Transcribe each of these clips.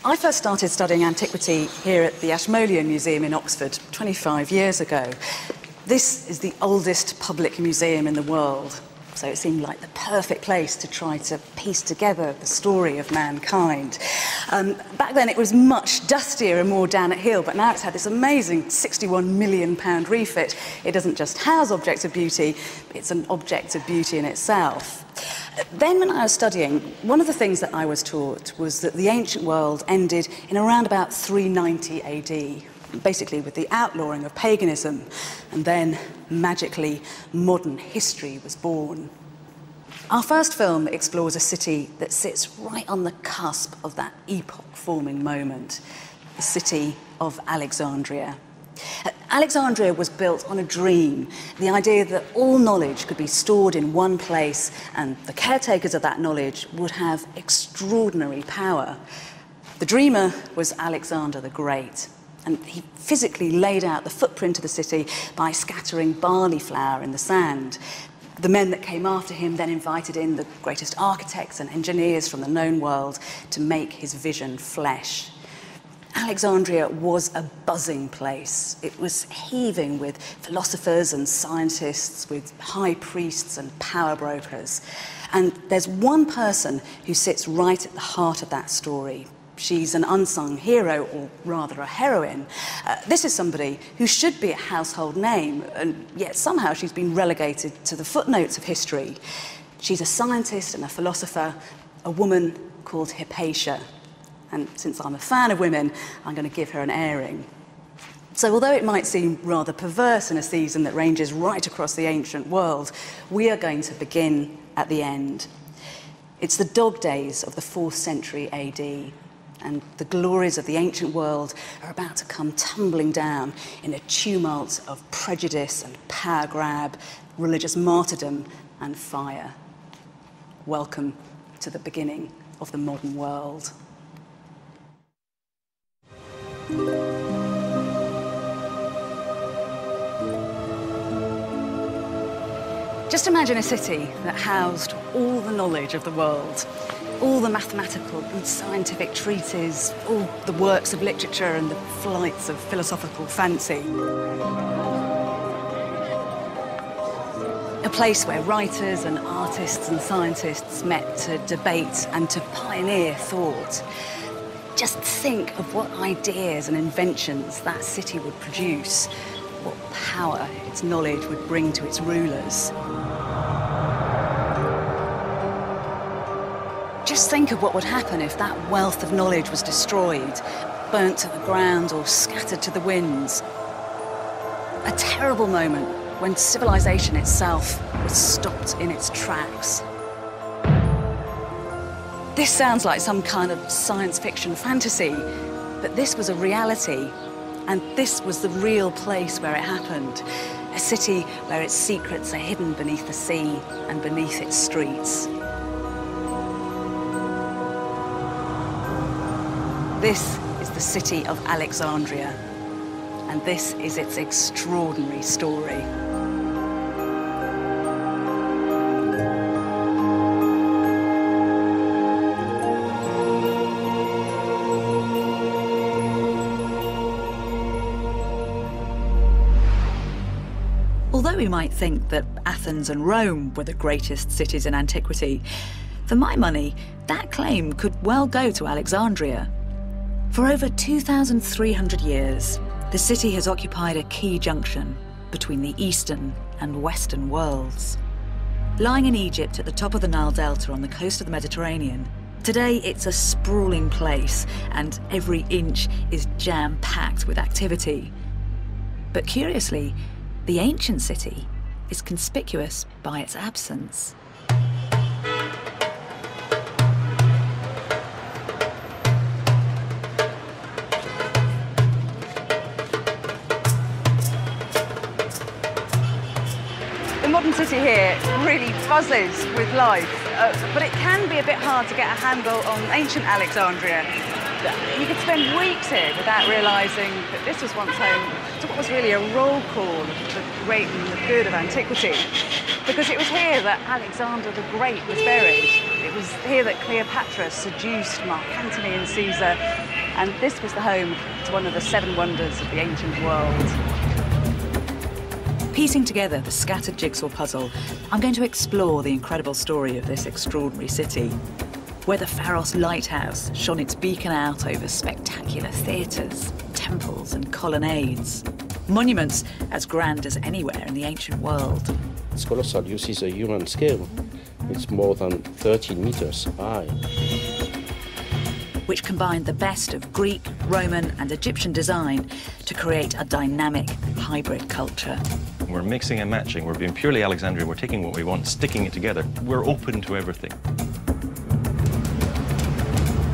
I first started studying antiquity here at the Ashmolean Museum in Oxford 25 years ago. This is the oldest public museum in the world, so it seemed like the perfect place to try to piece together the story of mankind. Back then it was much dustier and more down at heel, but now it's had this amazing £61 million refit. It doesn't just house objects of beauty, it's an object of beauty in itself. Then when I was studying, one of the things that I was taught was that the ancient world ended in around about 390 AD, basically with the outlawing of paganism, and then, magically, modern history was born. Our first film explores a city that sits right on the cusp of that epoch-forming moment, the city of Alexandria. Alexandria was built on a dream, the idea that all knowledge could be stored in one place and the caretakers of that knowledge would have extraordinary power. The dreamer was Alexander the Great, and he physically laid out the footprint of the city by scattering barley flour in the sand. The men that came after him then invited in the greatest architects and engineers from the known world to make his vision flesh. Alexandria was a buzzing place. It was heaving with philosophers and scientists, with high priests and power brokers. And there's one person who sits right at the heart of that story. She's an unsung hero, or rather a heroine. This is somebody who should be a household name, and yet somehow she's been relegated to the footnotes of history. She's a scientist and a philosopher, a woman called Hypatia. And since I'm a fan of women, I'm going to give her an airing. So although it might seem rather perverse in a season that ranges right across the ancient world, we are going to begin at the end. It's the dog days of the 4th century AD, and the glories of the ancient world are about to come tumbling down in a tumult of prejudice and power grab, religious martyrdom and fire. Welcome to the beginning of the modern world. Just imagine a city that housed all the knowledge of the world, all the mathematical and scientific treatises, all the works of literature and the flights of philosophical fancy. A place where writers and artists and scientists met to debate and to pioneer thought. Just think of what ideas and inventions that city would produce, what power its knowledge would bring to its rulers. Just think of what would happen if that wealth of knowledge was destroyed, burnt to the ground or scattered to the winds. A terrible moment when civilization itself was stopped in its tracks. This sounds like some kind of science fiction fantasy, but this was a reality, and this was the real place where it happened. A city where its secrets are hidden beneath the sea and beneath its streets. This is the city of Alexandria, and this is its extraordinary story. Although we might think that Athens and Rome were the greatest cities in antiquity, for my money, that claim could well go to Alexandria. For over 2,300 years, the city has occupied a key junction between the Eastern and Western worlds. Lying in Egypt at the top of the Nile Delta on the coast of the Mediterranean, today it's a sprawling place and every inch is jam-packed with activity. But curiously, the ancient city is conspicuous by its absence. The modern city here really buzzes with life, but it can be a bit hard to get a handle on ancient Alexandria. You could spend weeks here without realising that this was once home to what was really a roll call of the great and the good of antiquity. Because it was here that Alexander the Great was buried. It was here that Cleopatra seduced Mark Antony and Caesar. and this was the home to one of the 7 wonders of the ancient world. Piecing together the scattered jigsaw puzzle, I'm going to explore the incredible story of this extraordinary city, where the Pharos lighthouse shone its beacon out over spectacular theatres, temples and colonnades. Monuments as grand as anywhere in the ancient world. It's colossal. You see the human scale. It's more than 13 meters high. Which combined the best of Greek, Roman and Egyptian design to create a dynamic hybrid culture. We're mixing and matching. We're being purely Alexandrian. We're taking what we want, sticking it together. We're open to everything.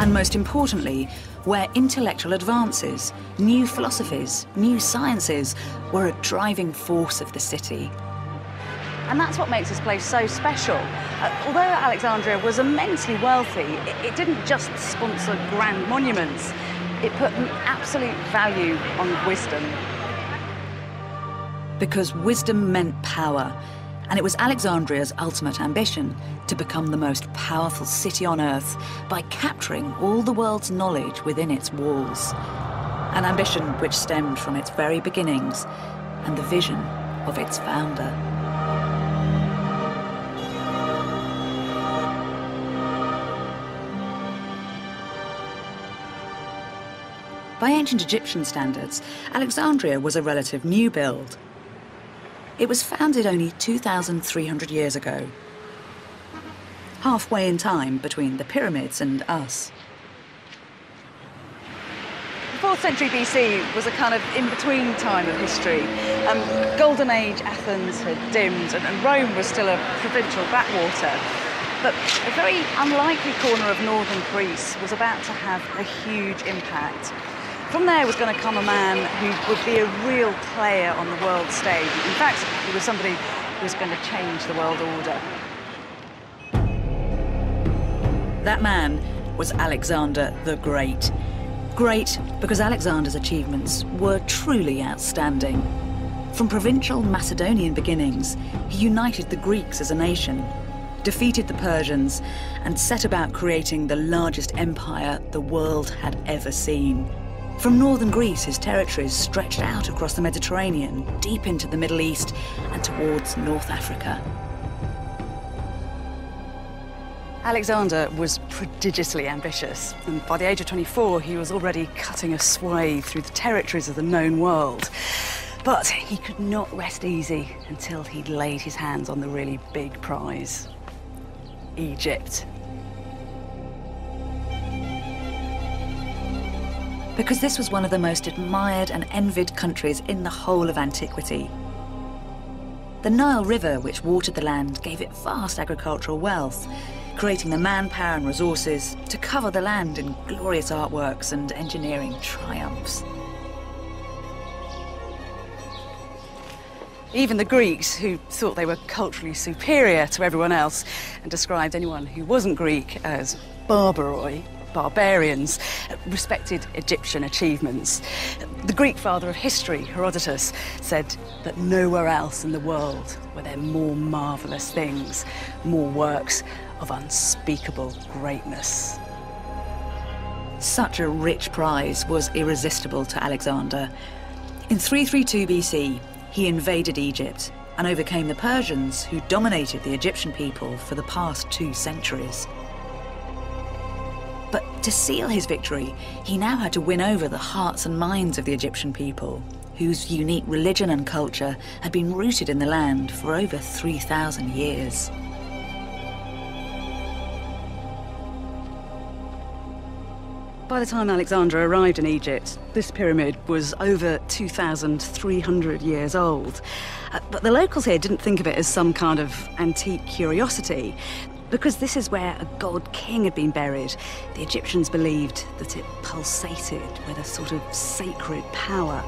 And most importantly, where intellectual advances, new philosophies, new sciences were a driving force of the city. And that's what makes this place so special. Although Alexandria was immensely wealthy, it didn't just sponsor grand monuments. It put an absolute value on wisdom. Because wisdom meant power, and it was Alexandria's ultimate ambition to become the most powerful city on earth by capturing all the world's knowledge within its walls. An ambition which stemmed from its very beginnings and the vision of its founder. By ancient Egyptian standards, Alexandria was a relative new build. It was founded only 2,300 years ago, halfway in time between the pyramids and us. The 4th century BC was a kind of in-between time of history. Golden Age Athens had dimmed and Rome was still a provincial backwater. But a very unlikely corner of northern Greece was about to have a huge impact. From there was going to come a man who would be a real player on the world stage. In fact, he was somebody who was going to change the world order. That man was Alexander the Great. Great because Alexander's achievements were truly outstanding. From provincial Macedonian beginnings, he united the Greeks as a nation, defeated the Persians, and set about creating the largest empire the world had ever seen. From northern Greece, his territories stretched out across the Mediterranean, deep into the Middle East and towards North Africa. Alexander was prodigiously ambitious, and by the age of 24, he was already cutting a swathe through the territories of the known world. But he could not rest easy until he'd laid his hands on the really big prize: Egypt. Because this was one of the most admired and envied countries in the whole of antiquity. The Nile River, which watered the land, gave it vast agricultural wealth, creating the manpower and resources to cover the land in glorious artworks and engineering triumphs. Even the Greeks, who thought they were culturally superior to everyone else and described anyone who wasn't Greek as barbaroi, barbarians, respected Egyptian achievements. The Greek father of history, Herodotus, said that nowhere else in the world were there more marvellous things, more works of unspeakable greatness. Such a rich prize was irresistible to Alexander. In 332 BC, he invaded Egypt and overcame the Persians, who dominated the Egyptian people for the past 2 centuries. But to seal his victory, he now had to win over the hearts and minds of the Egyptian people, whose unique religion and culture had been rooted in the land for over 3,000 years. By the time Alexander arrived in Egypt, this pyramid was over 2,300 years old. But the locals here didn't think of it as some kind of antique curiosity. Because this is where a god king had been buried, the Egyptians believed that it pulsated with a sort of sacred power.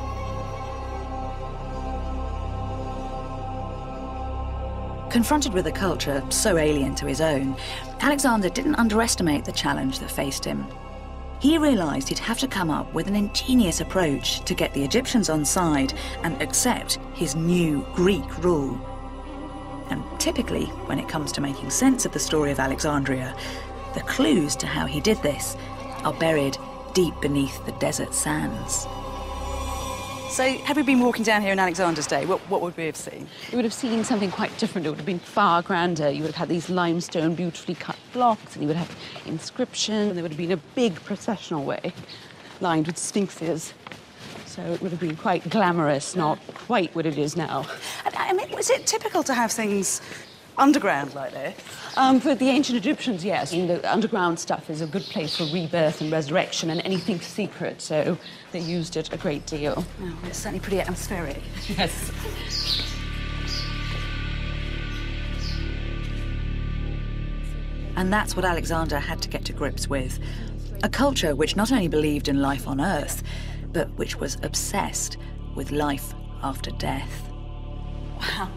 Confronted with a culture so alien to his own, Alexander didn't underestimate the challenge that faced him. He realised he'd have to come up with an ingenious approach to get the Egyptians on side and accept his new Greek rule. And typically, when it comes to making sense of the story of Alexandria, the clues to how he did this are buried deep beneath the desert sands. So, had we been walking down here in Alexander's day, what would we have seen? You would have seen something quite different. It would have been far grander. You would have had these limestone, beautifully cut blocks, and you would have inscription, and there would have been a big processional way lined with sphinxes. So it would have been quite glamorous, not quite what it is now. I mean, was it typical to have things underground like this? For the ancient Egyptians, yes. I mean, the underground stuff is a good place for rebirth and resurrection and anything secret, so they used it a great deal. Oh, it's certainly pretty atmospheric. Yes. And that's what Alexander had to get to grips with. A culture which not only believed in life on Earth, but which was obsessed with life after death. Wow.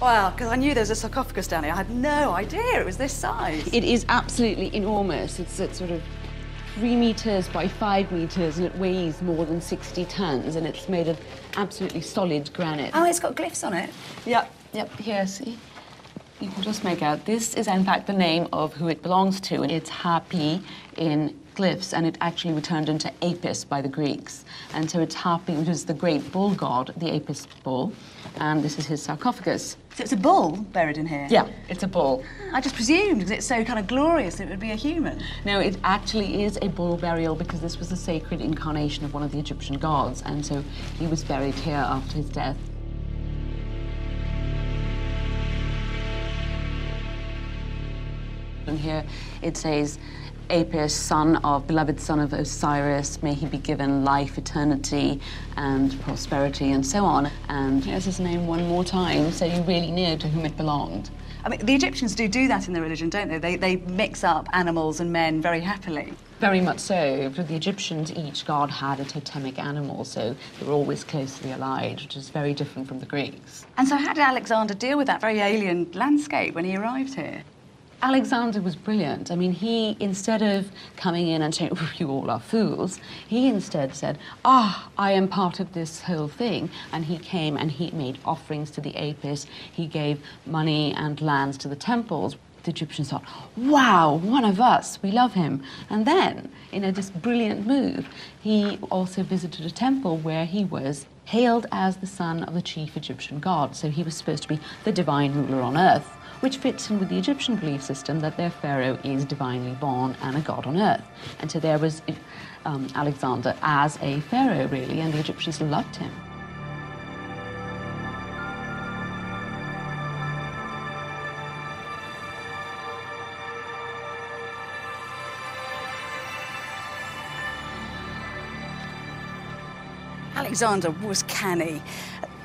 Wow, because I knew there was a sarcophagus down here. I had no idea it was this size. It is absolutely enormous. It's sort of 3 meters by 5 meters, and it weighs more than 60 tons, and it's made of absolutely solid granite. Oh, it's got glyphs on it? Yep, here, see? You can just make out. This is, in fact, the name of who it belongs to. It's Hapi in glyphs, and it actually returned into Apis by the Greeks. And so it's Hapi, which is the great bull god, the Apis bull, and this is his sarcophagus. So it's a bull buried in here? Yeah, it's a bull. I just presumed, because it's so kind of glorious, it would be a human. No, it actually is a bull burial because this was a sacred incarnation of one of the Egyptian gods, and so he was buried here after his death. And here it says, Apis, beloved son of Osiris, may he be given life, eternity, and prosperity, and so on. And here's his name one more time, so you really knew to whom it belonged. I mean, the Egyptians do that in their religion, don't they? They mix up animals and men very happily. Very much so. For the Egyptians, each god had a totemic animal, so they were always closely allied, which is very different from the Greeks. And so how did Alexander deal with that very alien landscape when he arrived here? Alexander was brilliant. I mean, he, instead of coming in and saying, oh, you all are fools, he instead said, I am part of this whole thing. And he came and he made offerings to the Apis. He gave money and lands to the temples. The Egyptians thought, wow, one of us, we love him. And then, in a just brilliant move, he also visited a temple where he was hailed as the son of the chief Egyptian god. So he was supposed to be the divine ruler on earth, which fits in with the Egyptian belief system that their pharaoh is divinely born and a god on earth. And so there was Alexander as a pharaoh, really, and the Egyptians loved him. Alexander was canny.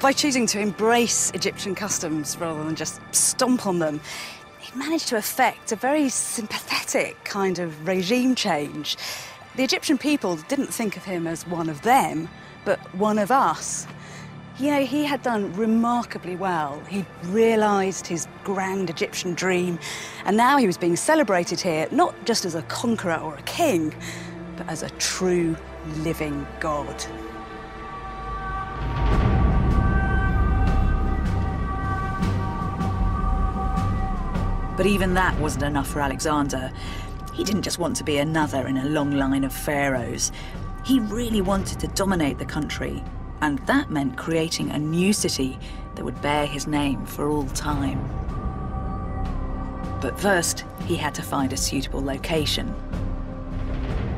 By choosing to embrace Egyptian customs rather than just stomp on them, he managed to effect a very sympathetic kind of regime change. The Egyptian people didn't think of him as one of them, but one of us. You know, he had done remarkably well. He'd realised his grand Egyptian dream, and now he was being celebrated here, not just as a conqueror or a king, but as a true living god. But even that wasn't enough for Alexander. He didn't just want to be another in a long line of pharaohs. He really wanted to dominate the country, and that meant creating a new city that would bear his name for all time. But first, he had to find a suitable location.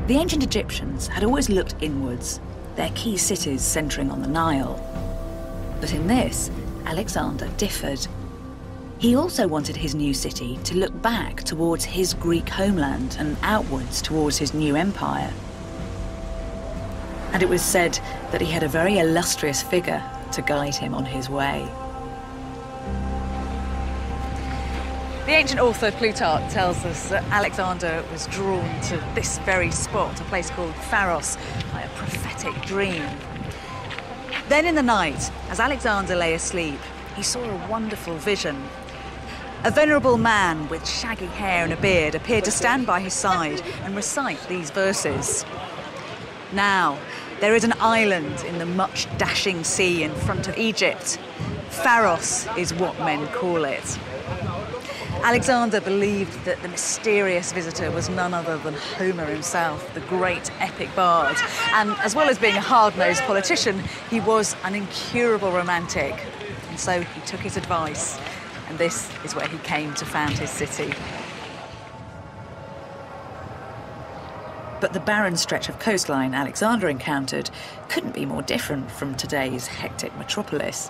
The ancient Egyptians had always looked inwards, their key cities centering on the Nile. But in this, Alexander differed. He also wanted his new city to look back towards his Greek homeland and outwards towards his new empire. And it was said that he had a very illustrious figure to guide him on his way. The ancient author Plutarch tells us that Alexander was drawn to this very spot, a place called Pharos, by a prophetic dream. Then in the night, as Alexander lay asleep, he saw a wonderful vision. A venerable man with shaggy hair and a beard appeared to stand by his side and recite these verses. Now, there is an island in the much dashing sea in front of Egypt. Pharos is what men call it. Alexander believed that the mysterious visitor was none other than Homer himself, the great epic bard. And as well as being a hard-nosed politician, he was an incurable romantic. And so he took his advice, and this is where he came to found his city. But the barren stretch of coastline Alexander encountered couldn't be more different from today's hectic metropolis.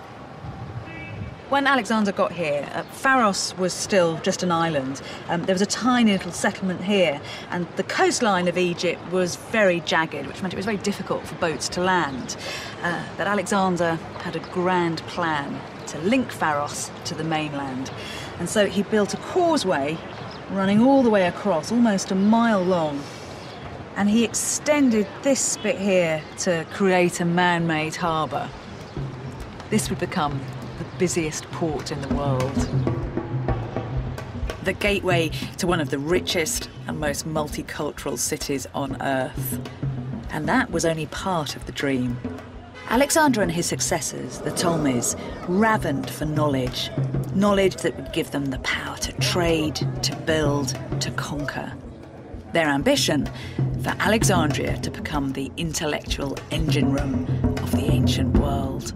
When Alexander got here, Pharos was still just an island. There was a tiny little settlement here, and the coastline of Egypt was very jagged, which meant it was very difficult for boats to land. But Alexander had a grand plan to link Pharos to the mainland. And so he built a causeway running all the way across, almost a mile long. And he extended this bit here to create a man-made harbour. This would become the busiest port in the world. The gateway to one of the richest and most multicultural cities on Earth. And that was only part of the dream. Alexander and his successors, the Ptolemies, ravened for knowledge. Knowledge that would give them the power to trade, to build, to conquer. Their ambition for Alexandria to become the intellectual engine room of the ancient world.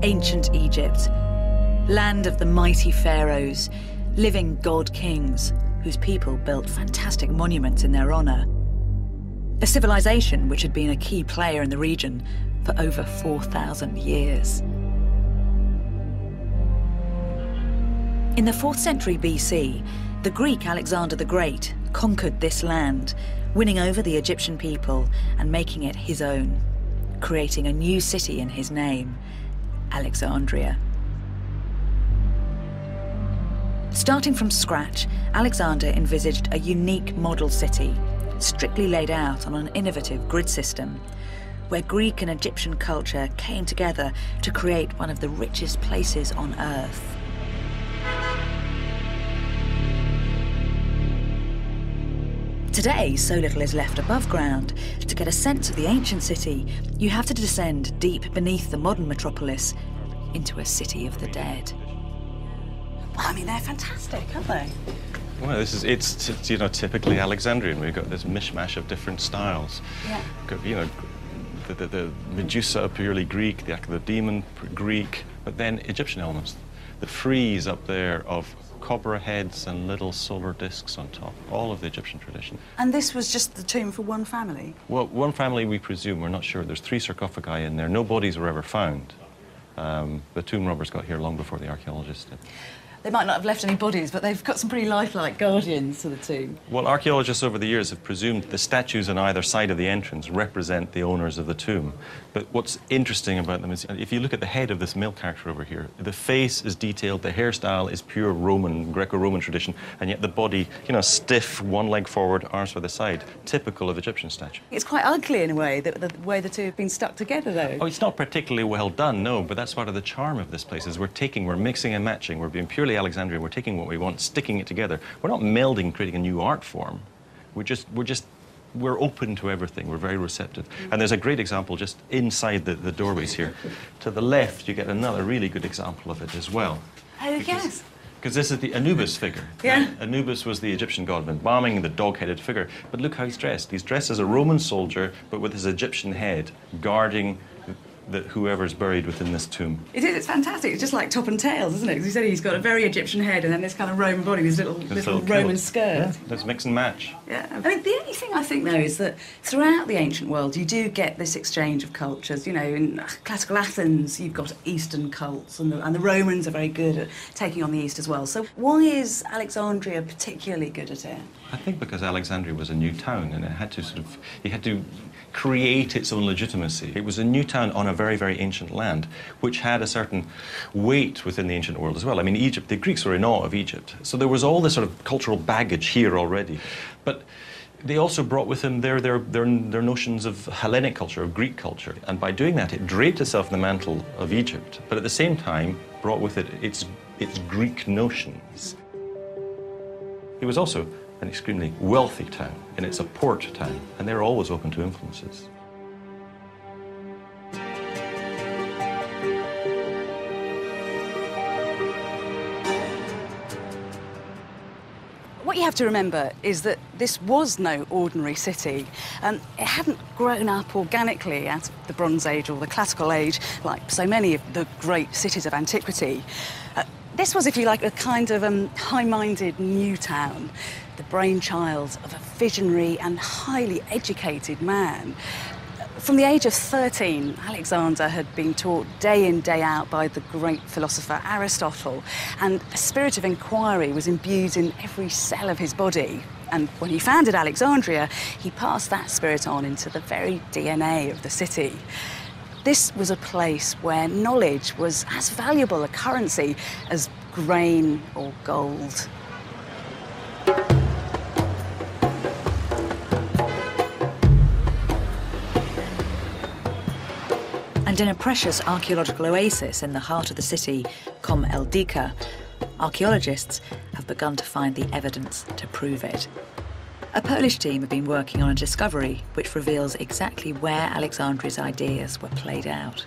Ancient Egypt, land of the mighty pharaohs, living god-kings whose people built fantastic monuments in their honour. A civilization which had been a key player in the region for over 4,000 years. In the 4th century BC, the Greek Alexander the Great conquered this land, winning over the Egyptian people and making it his own, creating a new city in his name, Alexandria. Starting from scratch, Alexander envisaged a unique model city, strictly laid out on an innovative grid system, where Greek and Egyptian culture came together to create one of the richest places on Earth. Today, so little is left above ground. To get a sense of the ancient city, you have to descend deep beneath the modern metropolis into a city of the dead. Well, I mean, they're fantastic, aren't they? Well, it's you know, typically Alexandrian. We've got this mishmash of different styles. Yeah. Got, you know, the Medusa purely Greek, the demon Greek, but then Egyptian elements. The frieze up there of cobra heads and little solar discs on top, all of the Egyptian tradition. And this was just the tomb for one family? Well, one family we presume, we're not sure. There's 3 sarcophagi in there. No bodies were ever found. The tomb robbers got here long before the archaeologists did. They might not have left any bodies, but they've got some pretty lifelike guardians to the tomb. Well, archaeologists over the years have presumed the statues on either side of the entrance represent the owners of the tomb. But what's interesting about them is, if you look at the head of this male character over here, the face is detailed, the hairstyle is pure Roman, Greco-Roman tradition, and yet the body, you know, stiff, one leg forward, arms for the side, typical of Egyptian statue. It's quite ugly in a way, the way the two have been stuck together, though. Oh, it's not particularly well done, no, but that's part of the charm of this place, is we're mixing and matching, we're being purely Alexandrian, we're taking what we want, sticking it together. We're not melding, creating a new art form. We're open to everything. We're very receptive. And there's a great example just inside the doorways here. To the left, you get another really good example of it as well. Oh, yes. Because this is the Anubis figure. Yeah. Anubis was the Egyptian god of embalming, the dog-headed figure. But look how he's dressed. He's dressed as a Roman soldier, but with his Egyptian head, guarding whoever's buried within this tomb. It is, it's fantastic. It's just like top and tails, isn't it? Because you said he's got a very Egyptian head and then this kind of Roman body, this little Roman skirt. Yeah, let's mix and match. Yeah. I mean, the only thing I think, though, is that throughout the ancient world, you do get this exchange of cultures. You know, in classical Athens, you've got Eastern cults, and the Romans are very good at taking on the East as well. So why is Alexandria particularly good at it? I think because Alexandria was a new town, and it had to create its own legitimacy. It was a new town on a very, very ancient land, which had a certain weight within the ancient world as well. I mean, Egypt, the Greeks were in awe of Egypt. So there was all this sort of cultural baggage here already. But they also brought with them their notions of Hellenic culture, of Greek culture. And by doing that, it draped itself in the mantle of Egypt, but at the same time brought with it its Greek notions. It was also an extremely wealthy town, and it's a port town, and they're always open to influences. What you have to remember is that this was no ordinary city. It hadn't grown up organically out of the Bronze Age or the Classical Age like so many of the great cities of antiquity. This was, if you like, a kind of high-minded new town, the brainchild of a visionary and highly educated man. From the age of 13, Alexander had been taught day in, day out by the great philosopher Aristotle, and a spirit of inquiry was imbued in every cell of his body. And when he founded Alexandria, he passed that spirit on into the very DNA of the city. This was a place where knowledge was as valuable a currency as grain or gold. And in a precious archaeological oasis in the heart of the city, Com El Dika, archaeologists have begun to find the evidence to prove it. A Polish team have been working on a discovery which reveals exactly where Alexandria's ideas were played out.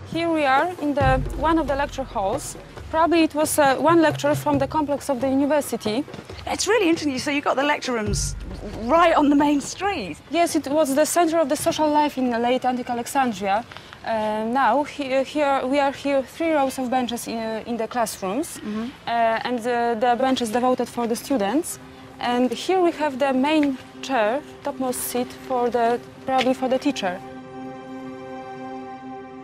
Here we are in one of the lecture halls. Probably it was one lecture from the complex of the university. It's really interesting. So you've got the lecture rooms right on the main street. Yes, it was the center of the social life in the late antique Alexandria. Now, we are here 3 rows of benches in the classrooms, and the benches devoted for the students. And here we have the main chair, topmost seat, probably for the teacher.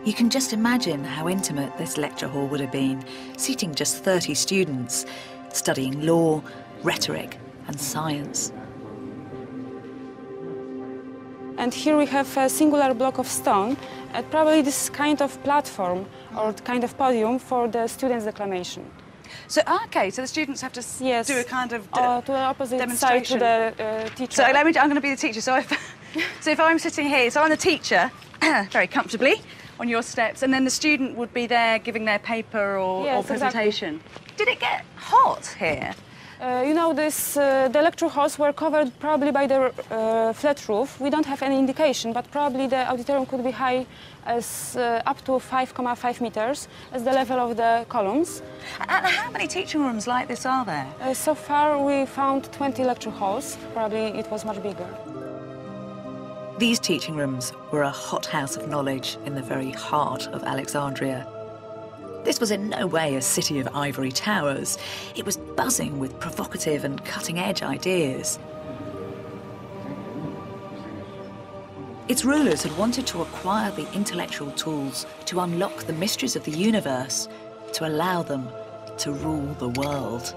You can just imagine how intimate this lecture hall would have been, seating just 30 students, studying law, rhetoric and science. And here we have a singular block of stone, and probably this kind of platform or kind of podium for the students' declamation. So, okay, so the students have to do a kind of to the opposite side to the teacher. So I'm going to be the teacher. So if I'm sitting here, so I'm the teacher, very comfortably, on your steps, and then the student would be there giving their paper or presentation. Exactly. Did it get hot here? You know, the lecture halls were covered probably by the flat roof. We don't have any indication, but probably the auditorium could be high as up to 5.5 meters as the level of the columns. And how many teaching rooms like this are there? So far we found 20 lecture halls. Probably it was much bigger. These teaching rooms were a hothouse of knowledge in the very heart of Alexandria. This was in no way a city of ivory towers. It was buzzing with provocative and cutting-edge ideas. Its rulers had wanted to acquire the intellectual tools to unlock the mysteries of the universe, to allow them to rule the world.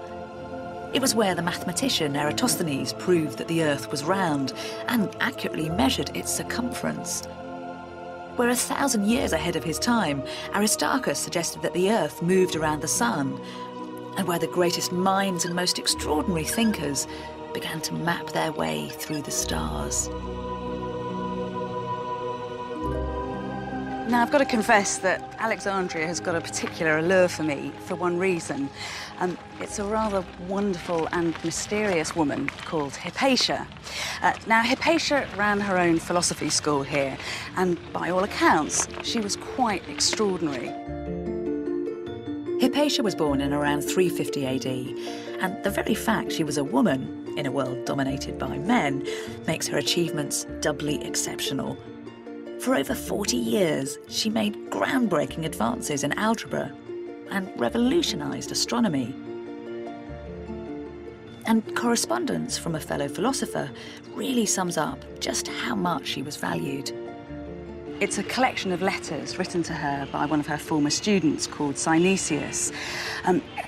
It was where the mathematician Eratosthenes proved that the Earth was round and accurately measured its circumference. Where 1,000 years ahead of his time, Aristarchus suggested that the Earth moved around the sun, and where the greatest minds and most extraordinary thinkers began to map their way through the stars. Now, I've got to confess that Alexandria has got a particular allure for me for one reason. It's a rather wonderful and mysterious woman called Hypatia. Now, Hypatia ran her own philosophy school here, and by all accounts, she was quite extraordinary. Hypatia was born in around 350 AD, and the very fact she was a woman in a world dominated by men makes her achievements doubly exceptional. For over 40 years, she made groundbreaking advances in algebra and revolutionised astronomy. And correspondence from a fellow philosopher really sums up just how much she was valued. It's a collection of letters written to her by one of her former students called Synesius.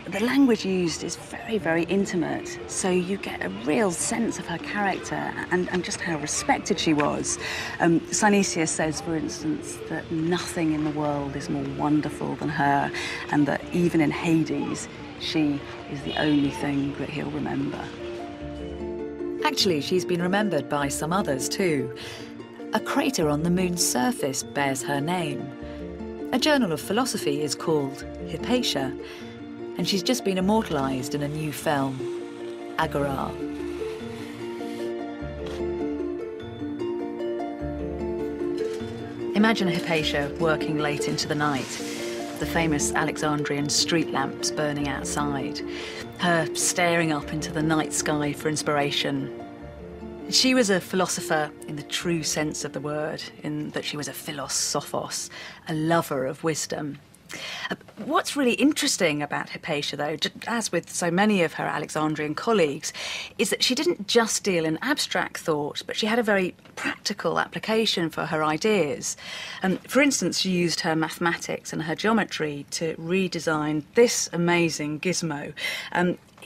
The language used is very, very intimate, so you get a real sense of her character and just how respected she was. Synesius says, for instance, that nothing in the world is more wonderful than her, and that even in Hades, she is the only thing that he'll remember. Actually, she's been remembered by some others too. A crater on the moon's surface bears her name. A journal of philosophy is called Hypatia, and she's just been immortalised in a new film. agora. Imagine Hypatia working late into the night, the famous Alexandrian street lamps burning outside, her staring up into the night sky for inspiration. She was a philosopher in the true sense of the word, in that she was a philosophos, a lover of wisdom. What's really interesting about Hypatia, though, as with so many of her Alexandrian colleagues, is that she didn't just deal in abstract thought, but she had a very practical application for her ideas. For instance, she used her mathematics and her geometry to redesign this amazing gizmo.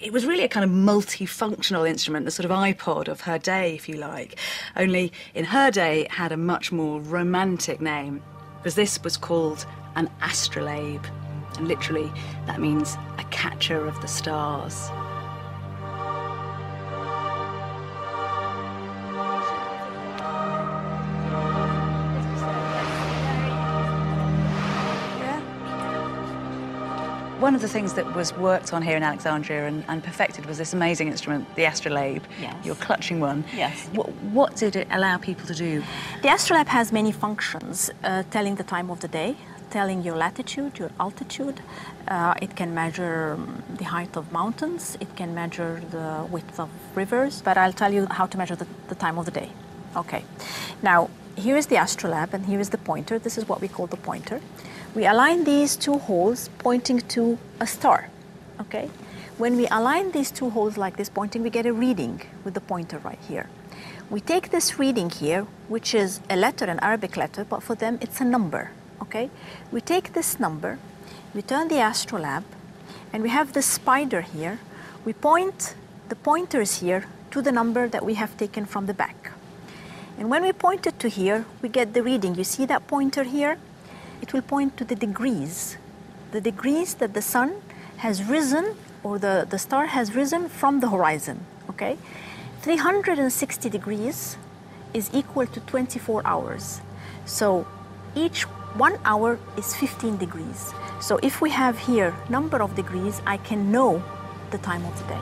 It was really a kind of multifunctional instrument, the sort of iPod of her day, if you like. Only in her day, it had a much more romantic name, because this was called an astrolabe. And literally, that means a catcher of the stars. One of the things that was worked on here in Alexandria and perfected was this amazing instrument, the astrolabe. Yes. You're clutching one. Yes. What did it allow people to do? The astrolabe has many functions, telling the time of the day, telling your latitude, your altitude. It can measure the height of mountains. It can measure the width of rivers. But I'll tell you how to measure the time of the day. Okay. Now, here is the astrolabe and here is the pointer. This is what we call the pointer. We align these two holes pointing to a star, okay? When we align these two holes like this pointing, we get a reading with the pointer right here. We take this reading here, which is a letter, an Arabic letter, but for them it's a number, okay? We take this number, we turn the astrolabe, and we have this spider here. We point the pointers here to the number that we have taken from the back. And when we point it to here, we get the reading. You see that pointer here? It will point to the degrees that the sun has risen or the star has risen from the horizon, okay? 360 degrees is equal to 24 hours. So each 1 hour is 15 degrees. So if we have here number of degrees, I can know the time of the day.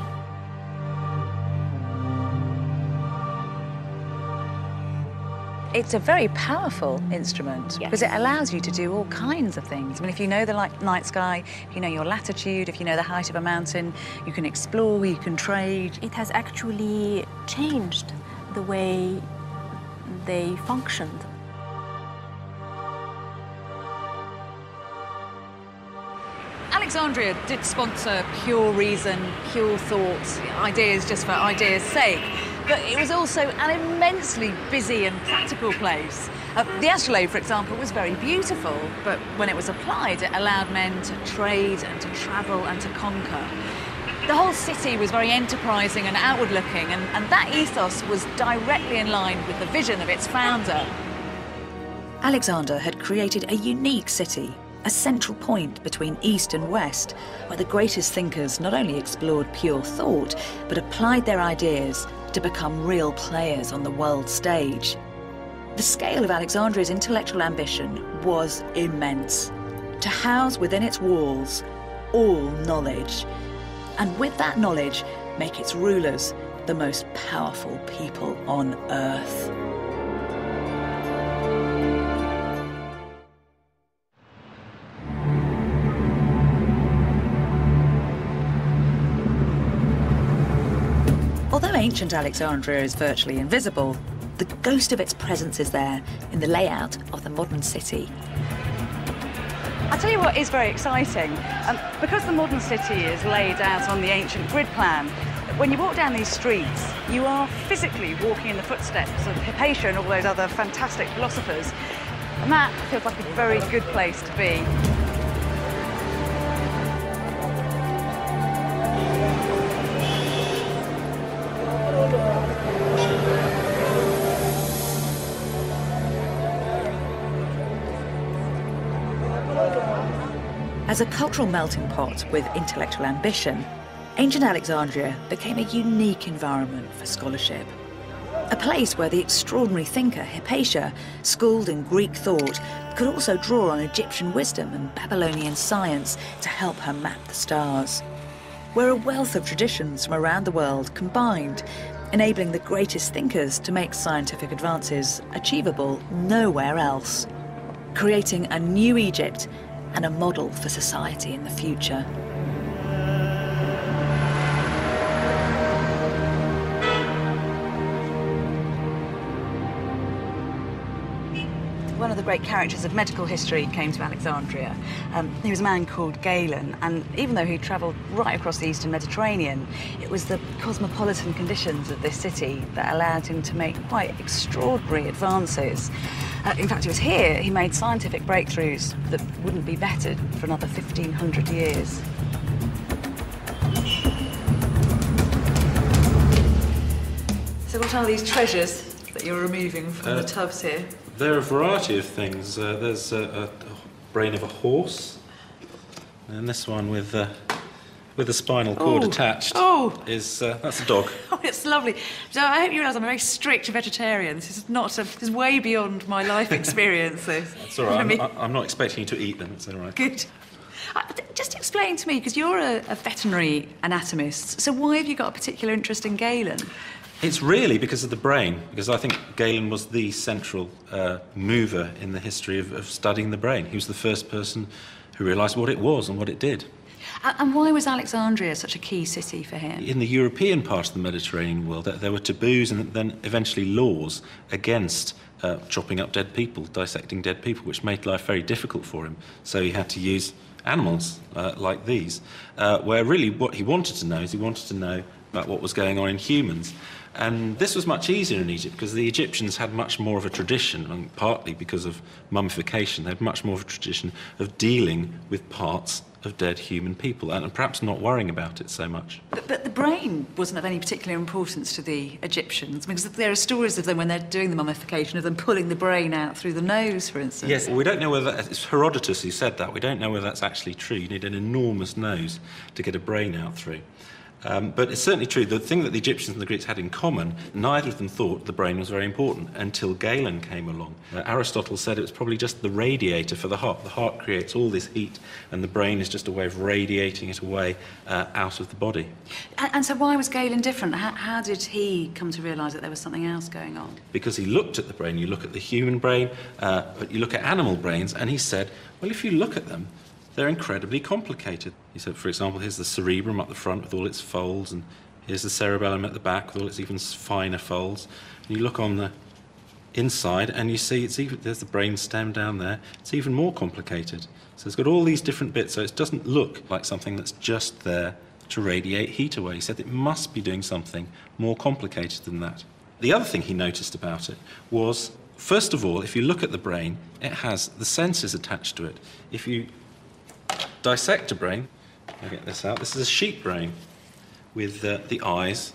It's a very powerful instrument because it allows you to do all kinds of things. I mean, if you know the night sky, if you know your latitude, if you know the height of a mountain, you can explore, you can trade. It has actually changed the way they functioned. Alexandria did sponsor pure reason, pure thoughts, ideas just for ideas' sake. But it was also an immensely busy and practical place. The astrolabe, for example, was very beautiful, but when it was applied, it allowed men to trade and to travel and to conquer. The whole city was very enterprising and outward-looking, and that ethos was directly in line with the vision of its founder. Alexander had created a unique city, a central point between East and West, where the greatest thinkers not only explored pure thought, but applied their ideas to become real players on the world stage. The scale of Alexandria's intellectual ambition was immense. To house within its walls all knowledge, and with that knowledge make its rulers the most powerful people on earth. Although ancient Alexandria is virtually invisible, the ghost of its presence is there in the layout of the modern city. I'll tell you what is very exciting. Because the modern city is laid out on the ancient grid plan, when you walk down these streets, you are physically walking in the footsteps of Hypatia and all those other fantastic philosophers. And that feels like a very good place to be. As a cultural melting pot with intellectual ambition, ancient Alexandria became a unique environment for scholarship. A place where the extraordinary thinker Hypatia, schooled in Greek thought, could also draw on Egyptian wisdom and Babylonian science to help her map the stars. where a wealth of traditions from around the world combined, enabling the greatest thinkers to make scientific advances achievable nowhere else, creating a new Egypt and a model for society in the future. One of the great characters of medical history came to Alexandria. He was a man called Galen, and even though he travelled right across the eastern Mediterranean, it was the cosmopolitan conditions of this city that allowed him to make quite extraordinary advances. In fact, it was here he made scientific breakthroughs that wouldn't be bettered for another 1,500 years. So what are these treasures that you're removing from the tubs here? There are a variety of things. There's a brain of a horse, and this one with a spinal cord attached is that's a dog. Oh, it's lovely. So I hope you realise I'm a very strict vegetarian. This is way beyond my life experience. That's all right. I'm not expecting you to eat them. It's all right. Good. Just explain to me, because you're a veterinary anatomist, so why have you got a particular interest in Galen? It's really because of the brain, because I think Galen was the central mover in the history of studying the brain. He was the first person who realised what it was and what it did. And why was Alexandria such a key city for him? In the European part of the Mediterranean world, there were taboos and then eventually laws against chopping up dead people, dissecting dead people, which made life very difficult for him. So he had to use animals like these, where really what he wanted to know is he wanted to know about what was going on in humans. And this was much easier in Egypt because the Egyptians had much more of a tradition, and partly because of mummification, they had much more of a tradition of dealing with parts of dead human people and perhaps not worrying about it so much. But the brain wasn't of any particular importance to the Egyptians, because there are stories of them when they're doing the mummification, of them pulling the brain out through the nose, for instance. Yes, we don't know whether it's Herodotus who said that. We don't know whether that's actually true. You need an enormous nose to get a brain out through. But it's certainly true. The thing that the Egyptians and the Greeks had in common, neither of them thought the brain was very important until Galen came along. Aristotle said it was probably just the radiator for the heart. The heart creates all this heat, and the brain is just a way of radiating it away out of the body. And so why was Galen different? How did he come to realise that there was something else going on? Because he looked at the brain. You look at the human brain, but you look at animal brains, and he said, well, if you look at them, they're incredibly complicated. He said, for example, here's the cerebrum up the front with all its folds, and here's the cerebellum at the back with all its even finer folds. And you look on the inside and you see there's the brain stem down there. It's even more complicated. So it's got all these different bits, so it doesn't look like something that's just there to radiate heat away. He said it must be doing something more complicated than that. The other thing he noticed about it was, first of all, if you look at the brain, it has the senses attached to it. If you dissect a brain, I'll get this out. This is a sheep brain with the eyes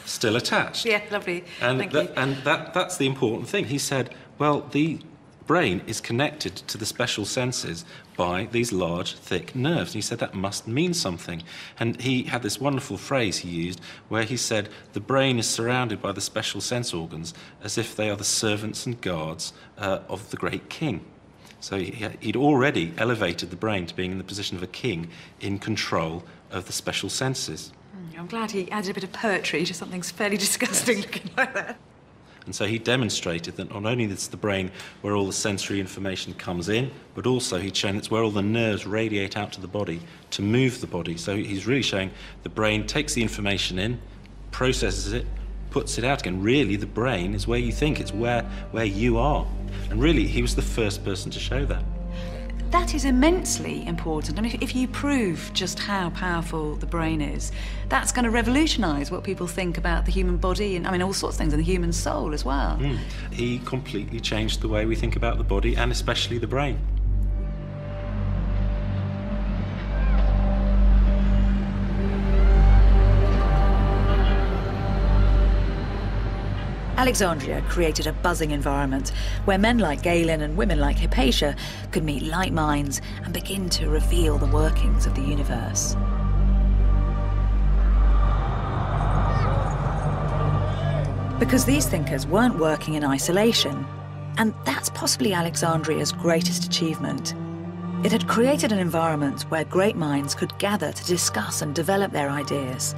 still attached. Yeah, lovely. Thank you. And that's the important thing. He said, well, the brain is connected to the special senses by these large, thick nerves. And he said that must mean something. And he had this wonderful phrase he used where he said, the brain is surrounded by the special sense organs as if they are the servants and guards of the great king. So he'd already elevated the brain to being in the position of a king in control of the special senses. I'm glad he added a bit of poetry to something fairly disgusting looking like that. And so he demonstrated that not only is the brain where all the sensory information comes in, but also he'd shown it's where all the nerves radiate out to the body to move the body. So he's really showing the brain takes the information in, processes it, puts it out again. Really, the brain is where you think, it's where you are. And really, he was the first person to show that. That is immensely important. I mean, if you prove just how powerful the brain is, that's going to revolutionise what people think about the human body and, I mean, all sorts of things, and the human soul as well. He completely changed the way we think about the body, and especially the brain. Alexandria created a buzzing environment where men like Galen and women like Hypatia could meet like minds and begin to reveal the workings of the universe. Because these thinkers weren't working in isolation, and that's possibly Alexandria's greatest achievement. It had created an environment where great minds could gather to discuss and develop their ideas,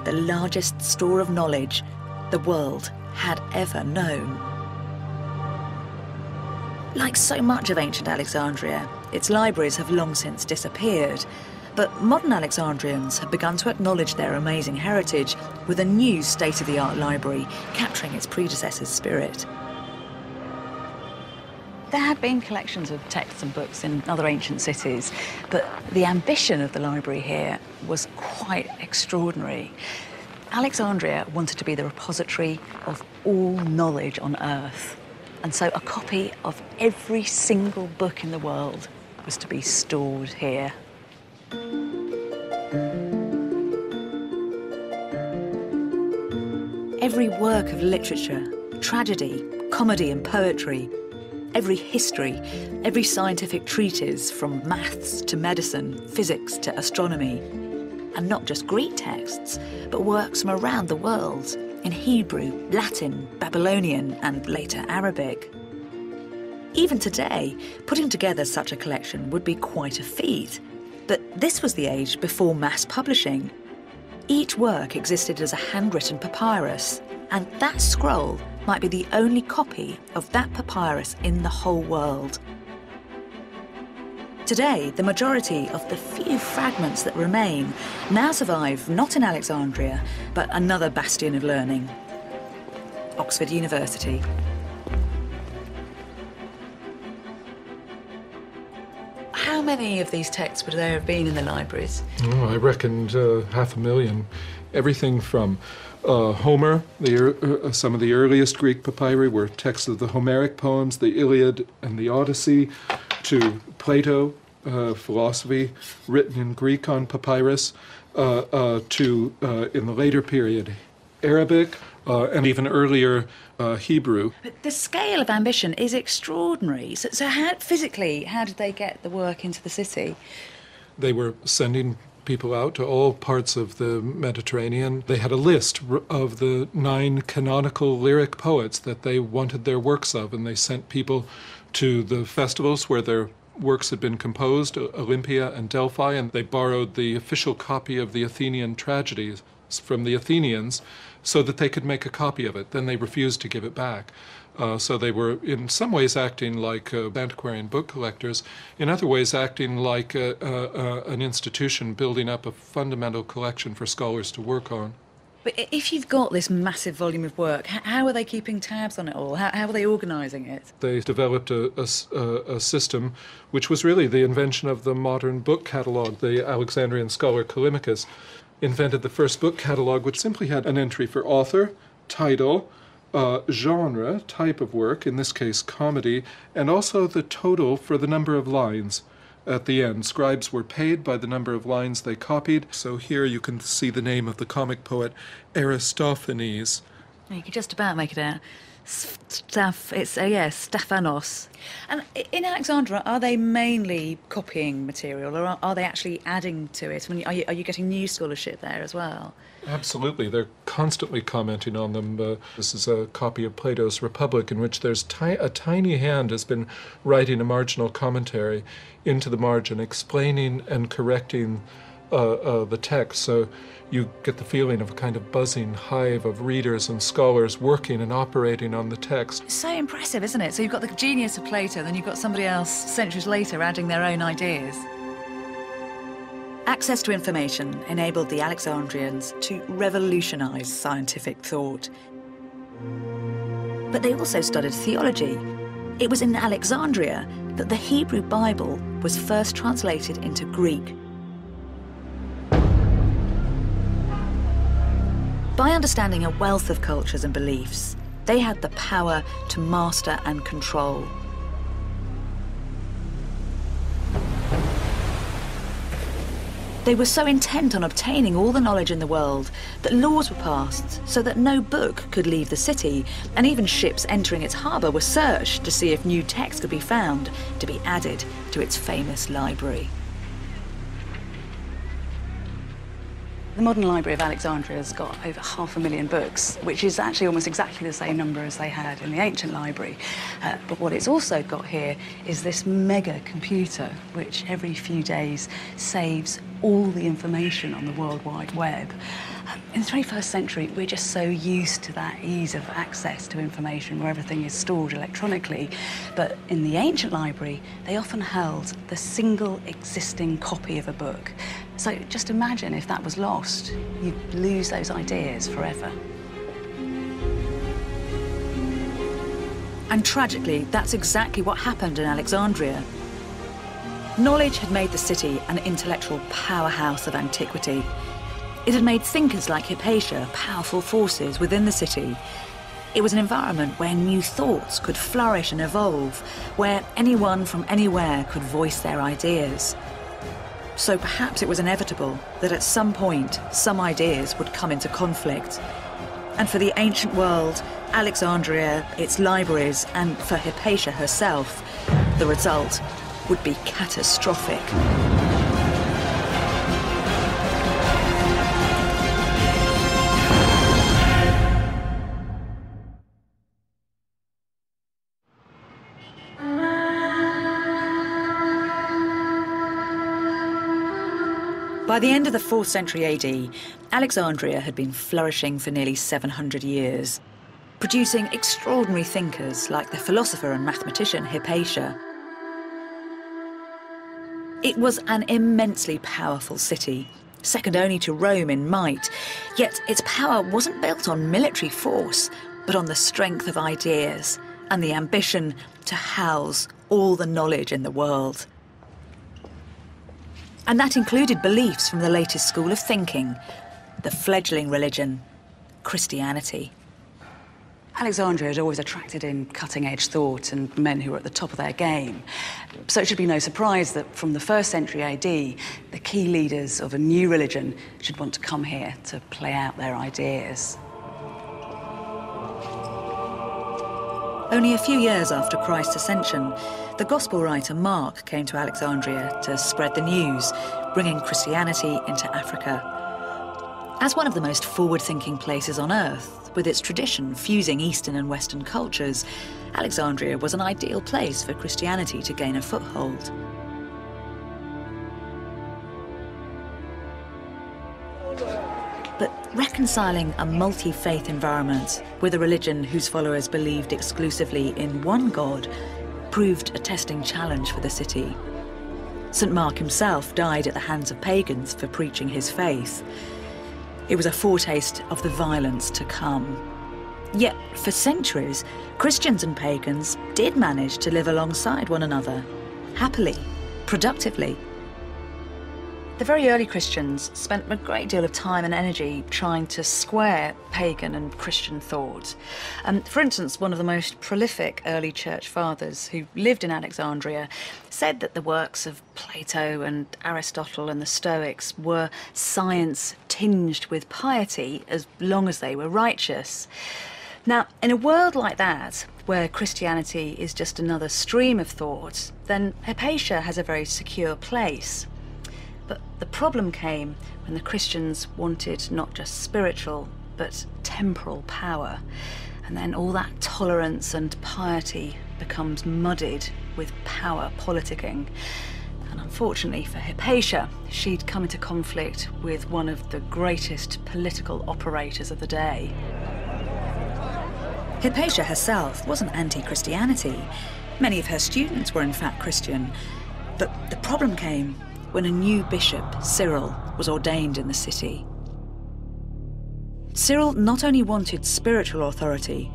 the largest store of knowledge the world had ever known. Like so much of ancient Alexandria, its libraries have long since disappeared, but modern Alexandrians have begun to acknowledge their amazing heritage with a new state-of-the-art library capturing its predecessor's spirit. There had been collections of texts and books in other ancient cities, but the ambition of the library here was quite extraordinary. Alexandria wanted to be the repository of all knowledge on Earth, and so a copy of every single book in the world was to be stored here. Every work of literature, tragedy, comedy and poetry, every history, every scientific treatise from maths to medicine, physics to astronomy, and not just Greek texts, but works from around the world in Hebrew, Latin, Babylonian and later Arabic. Even today, putting together such a collection would be quite a feat, but this was the age before mass publishing. Each work existed as a handwritten papyrus, and that scroll might be the only copy of that papyrus in the whole world. Today, the majority of the few fragments that remain now survive not in Alexandria, but another bastion of learning, Oxford University. How many of these texts would there have been in the libraries? Oh, I reckoned 500,000. Everything from Homer, some of the earliest Greek papyri were texts of the Homeric poems, the Iliad and the Odyssey, to Plato, philosophy written in Greek on papyrus, to, in the later period, Arabic, and even earlier Hebrew. But the scale of ambition is extraordinary. So how, physically, how did they get the work into the city? They were sending people out to all parts of the Mediterranean. They had a list of the 9 canonical lyric poets that they wanted their works of, and they sent people to the festivals where their works had been composed, Olympia and Delphi, and they borrowed the official copy of the Athenian tragedies from the Athenians so that they could make a copy of it. Then they refused to give it back. So they were in some ways acting like antiquarian book collectors, in other ways acting like an institution building up a fundamental collection for scholars to work on. But if you've got this massive volume of work, how are they keeping tabs on it all? How are they organising it? They developed a system which was really the invention of the modern book catalogue. The Alexandrian scholar Callimachus invented the first book catalogue, which simply had an entry for author, title, genre, type of work, in this case comedy, and also the total for the number of lines at the end. Scribes were paid by the number of lines they copied. So here you can see the name of the comic poet Aristophanes. You could just about make it out. Stephanos. And in Alexandria, are they mainly copying material, or are they actually adding to it? I mean, are you getting new scholarship there as well? Absolutely. They're constantly commenting on them. This is a copy of Plato's Republic in which there's a tiny hand has been writing a marginal commentary into the margin, explaining and correcting the text. So you get the feeling of a kind of buzzing hive of readers and scholars working and operating on the text. It's so impressive, isn't it? So you've got the genius of Plato, then you've got somebody else centuries later adding their own ideas. Access to information enabled the Alexandrians to revolutionise scientific thought. But they also studied theology. It was in Alexandria that the Hebrew Bible was first translated into Greek. By understanding a wealth of cultures and beliefs, they had the power to master and control. They were so intent on obtaining all the knowledge in the world that laws were passed so that no book could leave the city, and even ships entering its harbour were searched to see if new texts could be found to be added to its famous library. The modern Library of Alexandria has got over 500,000 books, which is actually almost exactly the same number as they had in the ancient library. But what it's also got here is this mega computer, which every few days saves all the information on the World Wide Web. In the 21st century, we're just so used to that ease of access to information where everything is stored electronically. But in the ancient library, they often held the single existing copy of a book. So just imagine if that was lost, you'd lose those ideas forever. And tragically, that's exactly what happened in Alexandria. Knowledge had made the city an intellectual powerhouse of antiquity. It had made thinkers like Hypatia powerful forces within the city. It was an environment where new thoughts could flourish and evolve, where anyone from anywhere could voice their ideas. So perhaps it was inevitable that at some point, some ideas would come into conflict. And for the ancient world, Alexandria, its libraries, and for Hypatia herself, the result would be catastrophic. By the end of the 4th century AD, Alexandria had been flourishing for nearly 700 years, producing extraordinary thinkers like the philosopher and mathematician Hypatia. It was an immensely powerful city, second only to Rome in might, yet its power wasn't built on military force, but on the strength of ideas and the ambition to house all the knowledge in the world. And that included beliefs from the latest school of thinking, the fledgling religion, Christianity. Alexandria had always attracted in cutting-edge thought and men who were at the top of their game. So it should be no surprise that from the 1st century AD, the key leaders of a new religion should want to come here to play out their ideas. Only a few years after Christ's ascension, the gospel writer Mark came to Alexandria to spread the news, bringing Christianity into Africa. As one of the most forward-thinking places on earth, with its tradition fusing Eastern and Western cultures, Alexandria was an ideal place for Christianity to gain a foothold. But reconciling a multi-faith environment with a religion whose followers believed exclusively in one God proved a testing challenge for the city. St. Mark himself died at the hands of pagans for preaching his faith. It was a foretaste of the violence to come. Yet, for centuries, Christians and pagans did manage to live alongside one another, happily, productively. The very early Christians spent a great deal of time and energy trying to square pagan and Christian thought. For instance, one of the most prolific early church fathers who lived in Alexandria said that the works of Plato and Aristotle and the Stoics were science tinged with piety as long as they were righteous. Now, in a world like that, where Christianity is just another stream of thought, then Hypatia has a very secure place. But the problem came when the Christians wanted not just spiritual, but temporal power. And then all that tolerance and piety becomes muddied with power politicking. And unfortunately for Hypatia, she'd come into conflict with one of the greatest political operators of the day. Hypatia herself wasn't anti-Christianity. Many of her students were in fact Christian. But the problem came when a new bishop, Cyril, was ordained in the city. Cyril not only wanted spiritual authority,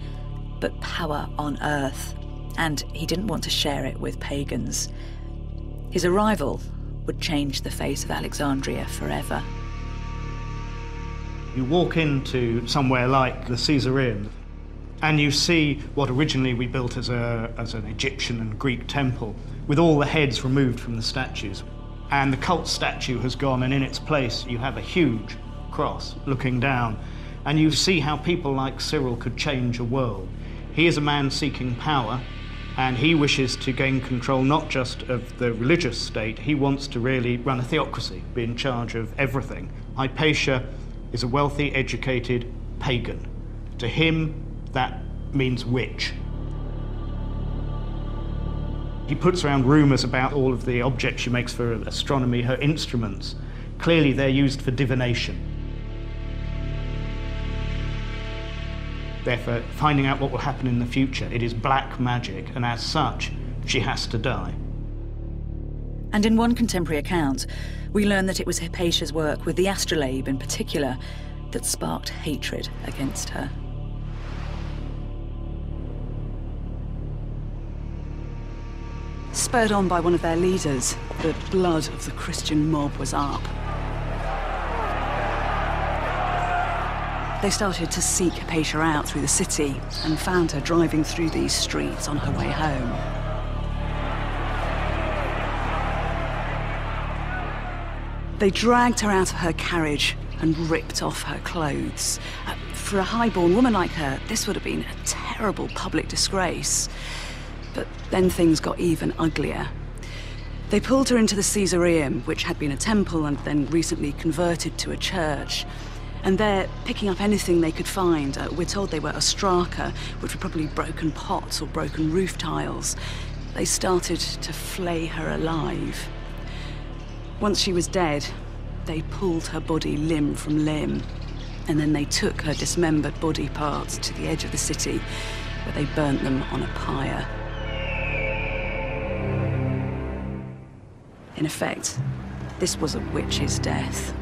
but power on earth, and he didn't want to share it with pagans. His arrival would change the face of Alexandria forever. You walk into somewhere like the Caesareum, and you see what originally we built as an Egyptian and Greek temple, with all the heads removed from the statues. And the cult statue has gone, and in its place you have a huge cross looking down. And you see how people like Cyril could change a world. He is a man seeking power, And he wishes to gain control not just of the religious state, he wants to really run a theocracy, be in charge of everything. Hypatia is a wealthy, educated pagan. To him, that means witch. He puts around rumours about all of the objects she makes for astronomy, her instruments. Clearly, they're used for divination. Therefore, finding out what will happen in the future. It is black magic, and as such, she has to die. And in one contemporary account, we learn that it was Hypatia's work with the astrolabe in particular that sparked hatred against her. Spurred on by one of their leaders, the blood of the Christian mob was up. They started to seek Hypatia out through the city and found her driving through these streets on her way home. They dragged her out of her carriage and ripped off her clothes. For a highborn woman like her, this would have been a terrible public disgrace. But then things got even uglier. They pulled her into the Caesareum, which had been a temple and then recently converted to a church. And there, picking up anything they could find, we're told they were ostraka, which were probably broken pots or broken roof tiles. They started to flay her alive. Once she was dead, they pulled her body limb from limb, and then they took her dismembered body parts to the edge of the city, where they burnt them on a pyre. In effect, this was a witch's death.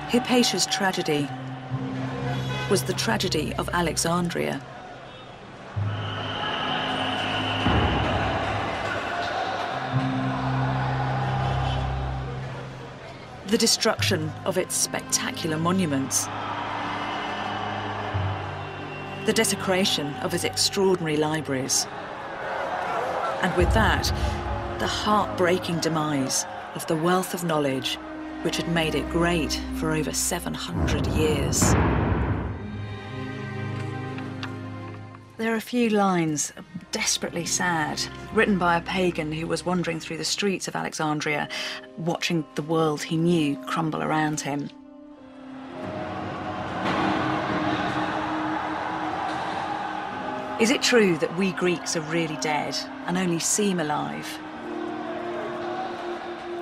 Hypatia's tragedy was the tragedy of Alexandria. The destruction of its spectacular monuments, the desecration of its extraordinary libraries, and with that, the heartbreaking demise of the wealth of knowledge which had made it great for over 700 years. There are a few lines, desperately sad, written by a pagan who was wandering through the streets of Alexandria, watching the world he knew crumble around him. Is it true that we Greeks are really dead and only seem alive?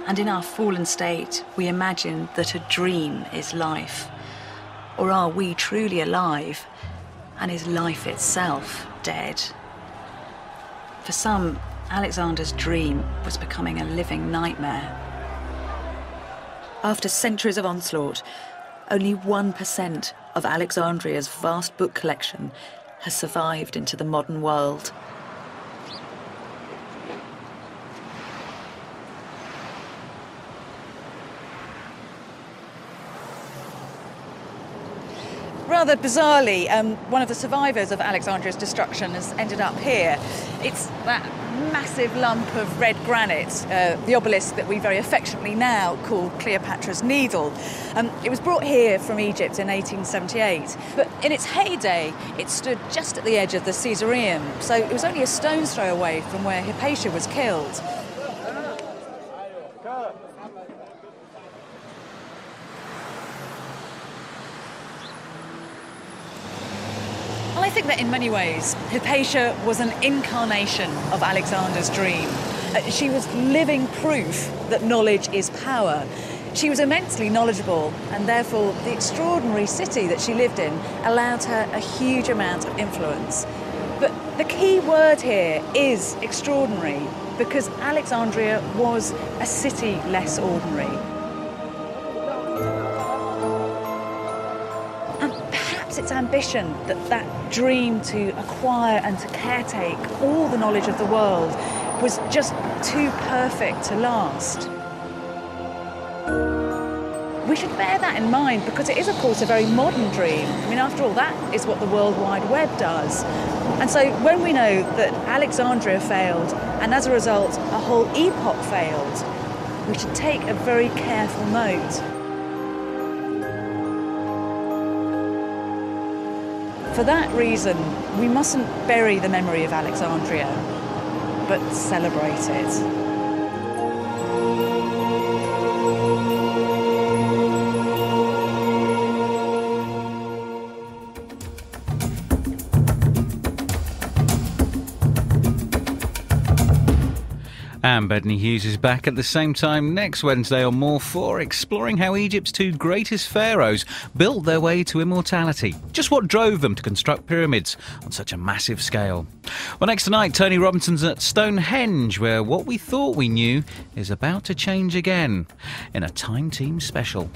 And in our fallen state, we imagine that a dream is life. Or are we truly alive, and is life itself dead? For some, Alexander's dream was becoming a living nightmare. After centuries of onslaught, only 1% of Alexandria's vast book collection has survived into the modern world. Rather bizarrely, one of the survivors of Alexandria's destruction has ended up here. It's that massive lump of red granite, the obelisk that we very affectionately now call Cleopatra's Needle. It was brought here from Egypt in 1878, but in its heyday, it stood just at the edge of the Caesareum, so it was only a stone's throw away from where Hypatia was killed. I think that in many ways, Hypatia was an incarnation of Alexander's dream. She was living proof that knowledge is power. She was immensely knowledgeable, and therefore the extraordinary city that she lived in allowed her a huge amount of influence. But the key word here is extraordinary, because Alexandria was a city less ordinary. Its ambition, that dream to acquire and to caretake all the knowledge of the world, was just too perfect to last. We should bear that in mind because it is, of course, a very modern dream. I mean, after all, that is what the World Wide Web does. And so when we know that Alexandria failed, and as a result, a whole epoch failed, we should take a very careful note. For that reason, we mustn't bury the memory of Alexandria, but celebrate it. And Bettany Hughes is back at the same time next Wednesday on More 4, exploring how Egypt's two greatest pharaohs built their way to immortality. Just what drove them to construct pyramids on such a massive scale. Well, next tonight, Tony Robinson's at Stonehenge, where what we thought we knew is about to change again in a Time Team special.